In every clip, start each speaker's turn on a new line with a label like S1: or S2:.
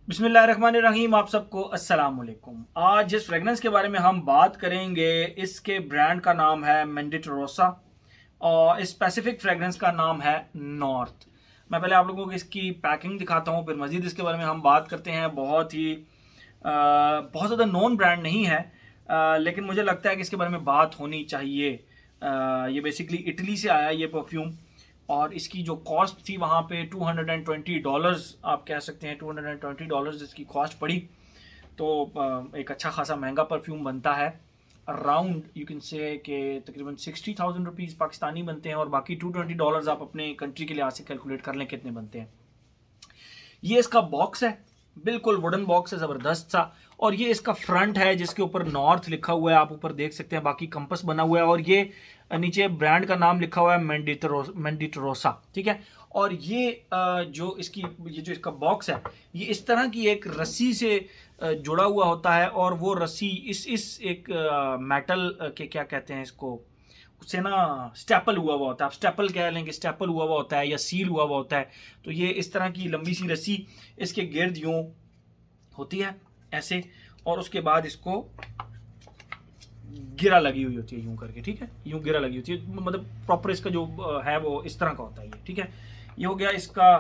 S1: बिस्मिल्लाहिर्रहमानिर्रहीम। आप सबको अस्सलाम वालेकुम। आज जिस फ्रेगनेंस के बारे में हम बात करेंगे इसके ब्रांड का नाम है मेंडिटरोसा और इस स्पेसिफिक फ्रेगनेंस का नाम है नॉर्थ। मैं पहले आप लोगों को इसकी पैकिंग दिखाता हूँ, फिर मज़ीद इसके बारे में हम बात करते हैं। बहुत ज़्यादा नोन ब्रांड नहीं है, लेकिन मुझे लगता है कि इसके बारे में बात होनी चाहिए। ये बेसिकली इटली से आया ये परफ्यूम, और इसकी जो कॉस्ट थी वहाँ पे $220, आप कह सकते हैं $220 इसकी कॉस्ट पड़ी। तो एक अच्छा खासा महंगा परफ्यूम बनता है। अराउंड यू कैन से कि तकरीबन 60,000 रुपीज़ पाकिस्तानी बनते हैं, और बाकी $220 आप अपने कंट्री के लिहाज से कैलकुलेट कर लें कितने बनते हैं। ये इसका बॉक्स है, बिल्कुल वुडन बॉक्स है, ज़बरदस्त सा। और ये इसका फ्रंट है जिसके ऊपर नॉर्थ लिखा हुआ है, आप ऊपर देख सकते हैं। बाकी कंपस बना हुआ है, और ये नीचे ब्रांड का नाम लिखा हुआ है मेंडिटरोसा, ठीक है। और ये जो इसका बॉक्स है, ये इस तरह की एक रस्सी से जुड़ा हुआ होता है, और वो रस्सी इस एक मेटल के क्या कहते हैं इसको, उससे ना स्टेपल हुआ हुआ होता है। आप स्टेपल कह लें कि स्टेपल हुआ हुआ होता है या सील हुआ हुआ होता है। तो ये इस तरह की लंबी सी रस्सी इसके गिर्द यूं होती है ऐसे, और उसके बाद इसको गिरा लगी हुई होती है यूं करके, ठीक है। यूं गिरा लगी होती है, मतलब प्रॉपर इसका जो है वो इस तरह का होता है ये, ठीक है। ये हो गया इसका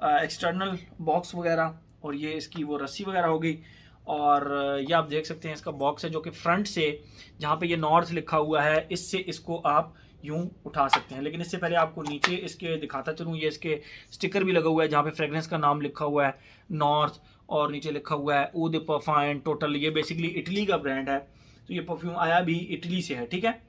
S1: एक्सटर्नल बॉक्स वगैरह, और ये इसकी वो रस्सी वगैरह हो गई। और ये आप देख सकते हैं इसका बॉक्स है, जो कि फ्रंट से जहाँ पे ये नॉर्थ लिखा हुआ है, इससे इसको आप यूं उठा सकते हैं। लेकिन इससे पहले आपको नीचे इसके दिखाता चलूँ, ये इसके स्टिकर भी लगा हुआ है जहाँ पे फ्रेग्रेंस का नाम लिखा हुआ है नॉर्थ, और नीचे लिखा हुआ है ऊ द परफाइन टोटल। ये बेसिकली इटली का ब्रांड है, तो ये परफ्यूम आया भी इटली से है, ठीक है।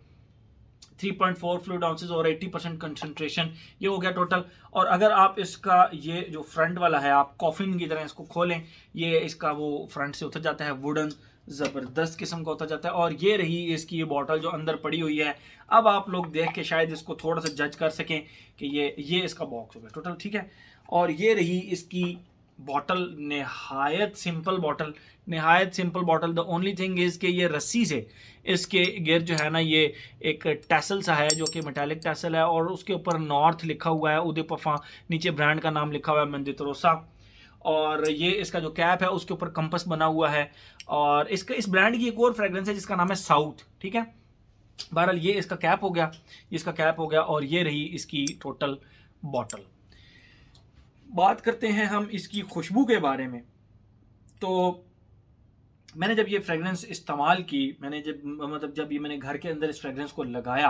S1: 3.4 फ्लूइड आउंसेस और 80% कंसंट्रेशन, ये हो गया टोटल। और अगर आप इसका ये जो फ्रंट वाला है, आप कॉफिन की तरह इसको खोलें, ये इसका वो फ्रंट से उतर जाता है, वुडन ज़बरदस्त किस्म का उतर जाता है। और ये रही इसकी ये बॉटल जो अंदर पड़ी हुई है। अब आप लोग देख के शायद इसको थोड़ा सा जज कर सकें कि ये इसका बॉक्स हो गया टोटल, ठीक है। और ये रही इसकी बॉटल, नहायत सिंपल बॉटल, नहायत simple bottle. The only thing is कि ये रस्सी से इसके गिर जो है ना, ये एक टैसल सा है जो कि मेटालिक टैसल है, और उसके ऊपर नॉर्थ लिखा हुआ है, उदय पफा, नीचे ब्रांड का नाम लिखा हुआ है मेंडिटरोसा। और ये इसका जो कैप है उसके ऊपर कंपस बना हुआ है। और इस ब्रांड की एक और फ्रेग्रेंस है जिसका नाम है साउथ, ठीक है। बहरहाल ये इसका कैप हो गया, इसका कैप हो गया, और ये रही इसकी टोटल बॉटल। बात करते हैं हम इसकी खुशबू के बारे में। तो मैंने जब ये फ्रेगरेंस इस्तेमाल की, जब ये मैंने घर के अंदर इस फ्रेगरेंस को लगाया,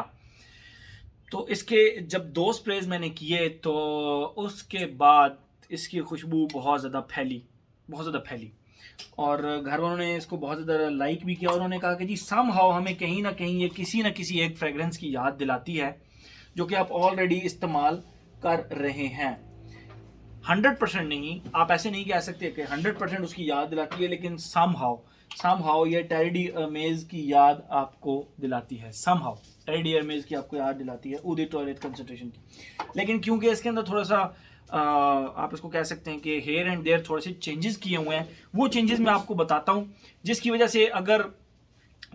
S1: तो इसके जब 2 स्प्रेज मैंने किए, तो उसके बाद इसकी खुशबू बहुत ज़्यादा फैली, बहुत ज़्यादा फैली। और घर वालों ने इसको बहुत ज़्यादा लाइक भी किया, और उन्होंने कहा कि जी समहाउ हमें कहीं ना कहीं ये किसी न किसी एक फ्रेगरेंस की याद दिलाती है जो कि आप ऑलरेडी इस्तेमाल कर रहे हैं। 100% नहीं, आप ऐसे नहीं कह सकते कि 100% उसकी याद दिलाती है, लेकिन समहाउ ये टेडी मेज की याद आपको दिलाती है। समहाउ टेडी मेज की आपको याद दिलाती है, उदी टॉयलेट कंसंट्रेशन की। लेकिन क्योंकि इसके अंदर थोड़ा सा आप इसको कह सकते हैं कि हेयर एंड देयर थोड़े से चेंजेस किए हुए हैं, वो चेंजेस मैं आपको बताता हूँ, जिसकी वजह से अगर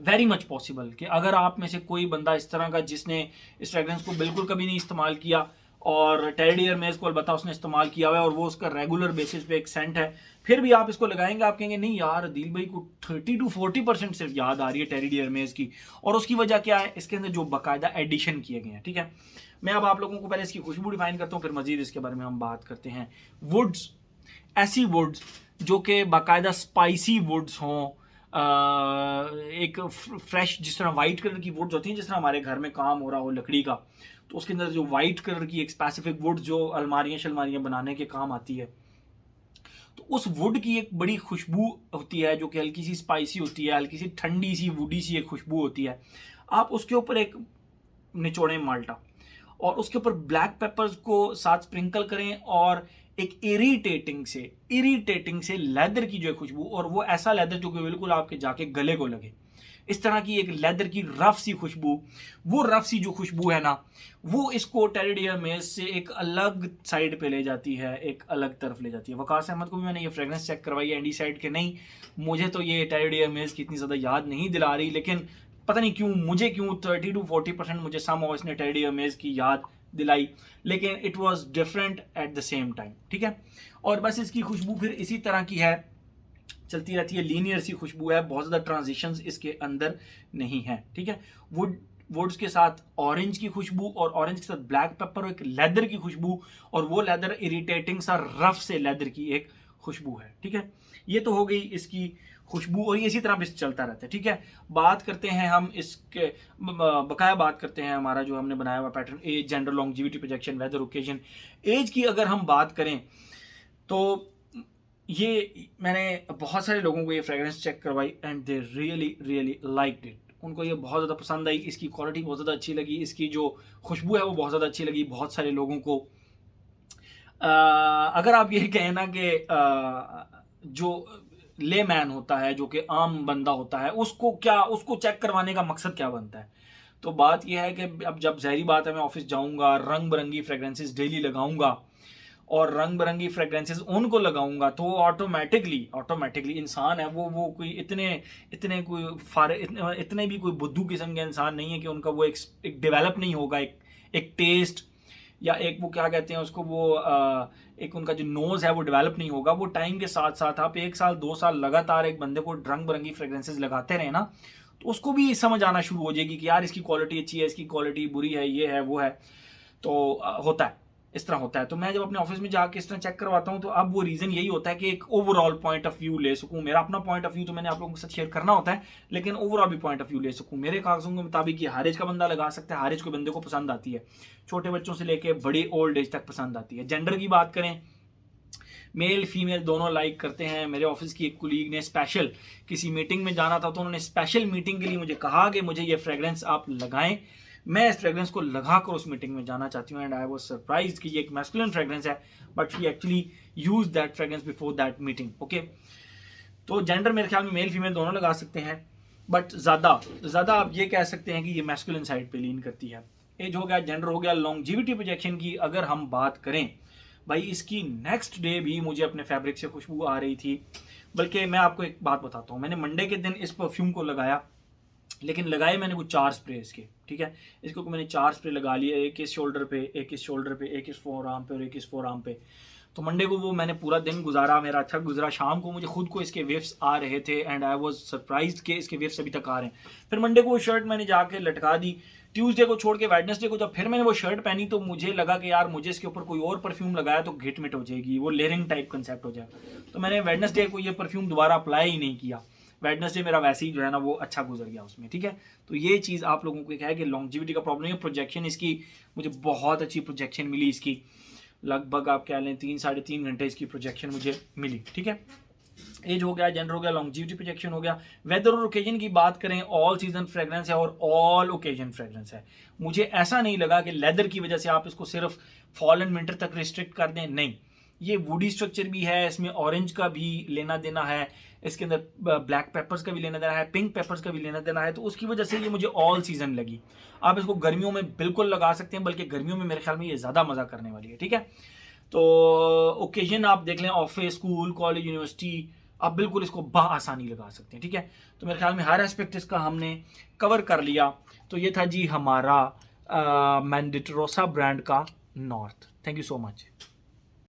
S1: वेरी मच पॉसिबल कि अगर आप में से कोई बंदा इस तरह का जिसने इस फ्रेगरेंस को बिल्कुल कभी नहीं इस्तेमाल किया, और टेडी मेज को अलबत्ता उसने इस्तेमाल किया हुआ है, और वो उसका रेगुलर बेसिस पे एक सेंट है, फिर भी आप इसको लगाएंगे, आप कहेंगे नहीं यार दिल भाई को 30 to 40% सिर्फ याद आ रही है टेडी मेज की। और उसकी वजह क्या है, इसके अंदर जो बाकायदा एडिशन किए गए हैं, ठीक है। मैं अब आप लोगों को पहले इसकी खुशबू डिफाइन करता हूँ, फिर मजीद इसके बारे में हम बात करते हैं। वुड्स, ऐसी वुड्स जो कि बाकायदा स्पाइसी वुड्स हों, एक फ्रेश, जिस तरह वाइट कलर की वुड्स होती हैं, जिस तरह हमारे घर में काम हो रहा हो लकड़ी का, तो उसके अंदर जो वाइट कलर की एक स्पेसिफिक वुड जो अलमारियाँ शलमारियाँ बनाने के काम आती है, तो उस वुड की एक बड़ी खुशबू होती है जो कि हल्की सी स्पाइसी होती है, हल्की सी ठंडी सी वुडी सी एक खुशबू होती है। आप उसके ऊपर एक निचोड़ें माल्टा, और उसके ऊपर ब्लैक पेपर्स को साथ स्प्रिंकल करें, और एक इरिटेटिंग से लेदर की जो है खुशबू, और वो ऐसा लेदर जो कि बिल्कुल आपके जाके गले को लगे, इस तरह की एक लेदर की रफ सी खुशबू। वो रफ सी जो खुशबू है ना, वो इसको टेडी मेज से एक अलग साइड पे ले जाती है, एक अलग तरफ ले जाती है। वकास अहमद को भी मैंने ये फ्रेगरेंस चेक करवाई है, एंडी साइड के नहीं, मुझे तो ये टेडी मेज की इतनी ज़्यादा याद नहीं दिला रही, लेकिन पता नहीं क्यों 30 to 40% मुझे समहाउ इसने टेडी मेज की याद दिलाई, लेकिन it was different at the same time, ठीक है। और बस इसकी खुशबू फिर इसी तरह की है चलती रहती है, लीनियर सी खुशबू है, बहुत ज़्यादा ट्रांजिशंस इसके अंदर नहीं है, ठीक है। वुड्स के साथ ऑरेंज की खुशबू और ऑरेंज के साथ ब्लैक पेपर और एक लेदर की खुशबू, और वो लेदर इरिटेटिंग सा रफ से लेदर की एक खुशबू है, ठीक है। ये तो हो गई इसकी खुशबू, और ये इसी तरह भी चलता रहता है, ठीक है। बात करते हैं हम इसके बकाया बात करते हैं हमारा जो हमने बनाया हुआ pattern, age, gender, longevity, projection, weather, occasion. Age की अगर हम बात करें तो ये मैंने बहुत सारे लोगों को ये फ्रेग्रेंस चेक करवाई and they really really liked it. उनको ये बहुत ज़्यादा पसंद आई, इसकी क्वालिटी बहुत ज़्यादा अच्छी लगी, इसकी जो खुशबू है वो बहुत ज़्यादा अच्छी लगी बहुत सारे लोगों को। अगर आप ये कहें ना कि जो ले मैन होता है, जो कि आम बंदा होता है, उसको चेक करवाने का मकसद क्या बनता है, तो बात यह है कि अब जब ज़ाहिरी बात है मैं ऑफिस जाऊंगा, रंग बिरंगी फ्रेग्रेंसेस डेली लगाऊंगा और रंग बिरंगी फ्रेग्रेंसेस उनको लगाऊंगा, तो ऑटोमेटिकली इंसान है वो कोई इतने कोई इतने भी कोई बुद्धू किस्म के इंसान नहीं है कि उनका वो एक डेवलप नहीं होगा एक टेस्ट, या एक वो क्या कहते हैं उसको, वो एक उनका जो नोज़ है वो डेवलप नहीं होगा। वो टाइम के साथ साथ आप 1 साल 2 साल लगातार एक बंदे को रंग बिरंगी फ्रेग्रेंसेस लगाते रहे ना, तो उसको भी समझ आना शुरू हो जाएगी कि यार इसकी क्वालिटी अच्छी है, इसकी क्वालिटी बुरी है, ये है वो है। तो होता है, इस तरह होता है। तो मैं जब अपने ऑफिस में जाके इस तरह चेक करवाता हूँ, तो अब वो रीज़न यही होता है कि एक ओवरऑल पॉइंट ऑफ व्यू ले सकूँ। मेरा अपना पॉइंट ऑफ व्यू तो मैंने आप लोगों के साथ शेयर करना होता है, लेकिन ओवरऑल भी पॉइंट ऑफ व्यू ले सकूँ। मेरे कागजों के मुताबिक ये हर एज का बंदा लगा सकता है, हर एज के बंदे को पसंद आती है, छोटे बच्चों से लेके बड़ी ओल्ड एज तक पसंद आती है। जेंडर की बात करें, मेल फीमेल दोनों लाइक करते हैं। मेरे ऑफिस की एक कुलीग ने स्पेशल किसी मीटिंग में जाना था, तो उन्होंने स्पेशल मीटिंग के लिए मुझे कहा कि मुझे ये फ्रेग्रेंस आप लगाएं, मैं इस फ्रेग्रेंस को लगाकर उस मीटिंग में जाना चाहती हूँ। एंड आई वाज सरप्राइज्ड कि ये एक मैस्कुलिन फ्रेग्रेंस है, but she actually use that fragrance before that meeting, okay. तो जेंडर मेरे ख्याल में मेल फीमेल दोनों लगा सकते हैं, बट ज़्यादा आप ये कह सकते हैं कि ये मैस्कुलिन साइड पे लीन करती है। एज हो गया, जेंडर हो गया। लॉन्जिविटी प्रोजेक्शन की अगर हम बात करें, भाई इसकी नेक्स्ट डे भी मुझे अपने फैब्रिक से खुशबू आ रही थी। बल्कि मैं आपको एक बात बताता हूँ, मैंने मंडे के दिन इस परफ्यूम को लगाया, लेकिन लगाए मैंने कुछ 4 स्प्रे इसके, ठीक है। इसको मैंने 4 स्प्रे लगा लिए, एक इस शोल्डर पे, एक इस शोल्डर पे, एक इस फोर आर्म पे और एक इस फोर आर्म पे। तो मंडे को वो मैंने पूरा दिन गुजारा, मेरा अच्छा गुजरा। शाम को मुझे खुद को इसके वेव्स आ रहे थे एंड आई वाज सरप्राइज्ड कि इसके वेव्स अभी तक आ रहे हैं। फिर मंडे को वो शर्ट मैंने जाके लटका दी। ट्यूसडे को छोड़ के वेडनेसडे को जब फिर मैंने वो शर्ट पहनी, तो मुझे लगा कि यार मुझे इसके ऊपर कोई और परफ्यूम लगाया तो घिट मिट हो जाएगी, वो लेयरिंग टाइप कंसेप्ट हो जाएगा। तो मैंने वेडनेसडे को ये परफ्यूम दोबारा अप्लाई ही नहीं किया। वेडनेसडे मेरा वैसे ही जो है ना वो अच्छा गुजर गया उसमें, ठीक है। तो ये चीज़ आप लोगों को क्या है कि लॉन्जिविटी का प्रॉब्लम है। प्रोजेक्शन इसकी मुझे बहुत अच्छी प्रोजेक्शन मिली, इसकी लगभग आप कह लें 3 साढ़े 3 घंटे इसकी प्रोजेक्शन मुझे मिली, ठीक है। एज हो गया, जेंडर हो गया, लॉन्जिविटी प्रोजेक्शन हो गया। वेदर और ओकेजन की बात करें, ऑल सीजन फ्रेग्रेंस है और ऑल ओकेजन फ्रेग्रेंस है। मुझे ऐसा नहीं लगा कि लेदर की वजह से आप इसको सिर्फ फॉल एंड विंटर तक रिस्ट्रिक्ट कर दें, नहीं। ये वुडी स्ट्रक्चर भी है, इसमें ऑरेंज का भी लेना देना है, इसके अंदर ब्लैक पेपर्स का भी लेना देना है, पिंक पेपर्स का भी लेना देना है। तो उसकी वजह से ये मुझे ऑल सीजन लगी। आप इसको गर्मियों में बिल्कुल लगा सकते हैं, बल्कि गर्मियों में मेरे ख्याल में ये ज़्यादा मज़ा करने वाली है, ठीक है। तो ओकेजन आप देख लें, ऑफिस, स्कूल, कॉलेज, यूनिवर्सिटी, आप बिल्कुल इसको आसानी लगा सकते हैं, ठीक है। तो मेरे ख्याल में हर एस्पेक्ट इसका हमने कवर कर लिया। तो ये था जी हमारा मैंडेटरोसा ब्रांड का north. Thank you so much.